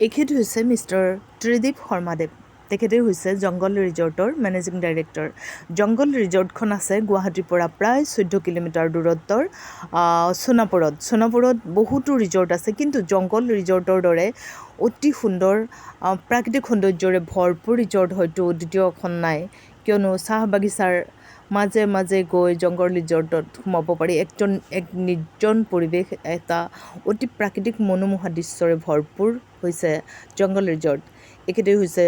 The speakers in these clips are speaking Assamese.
এখেত হৈছে মিষ্টাৰ ত্ৰিদীপ শৰ্মাদেৱ। তেখেতে হৈছে জংগল ৰিজৰ্টৰ মেনেজিং ডাইৰেক্টৰ। জংগল ৰিজৰ্টখন আছে গুৱাহাটীৰ পৰা প্ৰায় 14 কিলোমিটাৰ দূৰত্বৰ সোণাপুৰত বহুতো ৰিজৰ্ট আছে, কিন্তু জংগল ৰিজৰ্টৰ দৰে অতি সুন্দৰ প্ৰাকৃতিক সৌন্দৰ্যৰে ভৰপূৰ ৰিজৰ্ট হয়তো দ্বিতীয়খন নাই। কিয়নো চাহ বাগিচাৰ মাজে মাজে গৈ জংগল ৰিজৰ্টত সোমাব পাৰি। এক নিৰ্জন পৰিৱেশ, এটা অতি প্ৰাকৃতিক মনোমোহা দৃশ্যৰে ভৰপূৰ হৈছে জংগল ৰিজৰ্ট। এখেতে হৈছে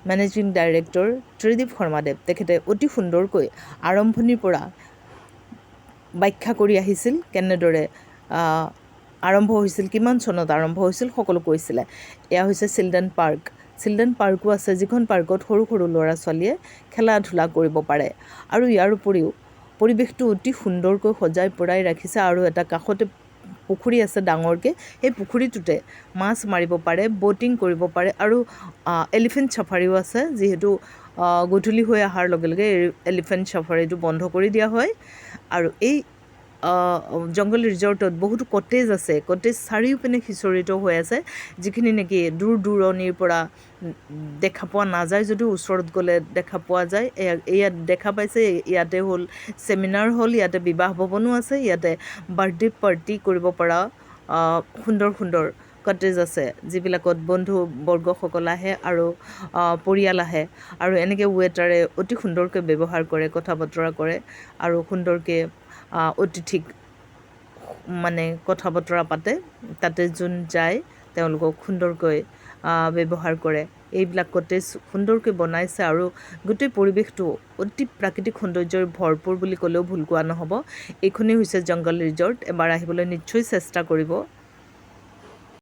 মেনেজিং ডাইৰেক্টৰ ত্ৰিদীপ শৰ্মাদেৱ। তেখেতে অতি সুন্দৰকৈ আৰম্ভণিৰ পৰা ব্যাখ্যা কৰি আহিছিল, কেনেদৰে আৰম্ভ হৈছিল, কিমান চনত আৰম্ভ হৈছিল, সকলো কৈছিলে। এয়া হৈছে চিলড্ৰেন পাৰ্কো আছে, যিখন পাৰ্কত সৰু সৰু ল'ৰা ছোৱালীয়ে খেলা ধূলা কৰিব পাৰে। আৰু ইয়াৰ উপৰিও পৰিৱেশটো অতি সুন্দৰকৈ সজাই পৰাই ৰাখিছে। আৰু এটা কাষতে পুখুৰী আছে ডাঙৰকৈ, সেই পুখুৰীটোতে মাছ মাৰিব পাৰে, ব'টিং কৰিব পাৰে। আৰু এলিফেণ্ট চাফাৰীও আছে, যিহেতু গধূলি হৈ অহাৰ লগে লগে এলিফেণ্ট চাফাৰীটো বন্ধ কৰি দিয়া হয়। আৰু এই জংগল ৰিজৰ্টত বহুতো কটেজ আছে, কটেজ চাৰিওপিনে সিঁচৰিত হৈ আছে, যিখিনি নেকি দূৰ দূৰণিৰ পৰা দেখা পোৱা নাযায়, যদিও ওচৰত গ'লে দেখা পোৱা যায়। ইয়াত দেখা পাইছে, ইয়াতে হ'ল ছেমিনাৰ হল, ইয়াতে বিবাহ ভৱনো আছে, ইয়াতে বাৰ্থডে পাৰ্টি কৰিব পৰা সুন্দৰ সুন্দৰ কটেজ আছে, যিবিলাকত বন্ধুবৰ্গসকল আহে আৰু পৰিয়াল আহে। আৰু এনেকৈ ৱেটাৰে অতি সুন্দৰকৈ ব্যৱহাৰ কৰে, কথা বতৰা কৰে আৰু সুন্দৰকৈ অতিথিক কথা বতৰা পাতে। তাতে যোন যায় তেওঁলোকক সুন্দৰকৈ ব্যৱহাৰ কৰে। এইবিলাক কটেজ সুন্দৰকৈ বনাইছে আৰু গোটেই পৰিৱেশটো অতি প্ৰাকৃতিক সৌন্দৰ্যৰে ভৰপূৰ বুলি ক'লেও ভুল কোৱা নহ'ব। এইখনেই হৈছে জংগল ৰিজৰ্ট। এবাৰ আহিবলৈ নিশ্চয় চেষ্টা কৰিব।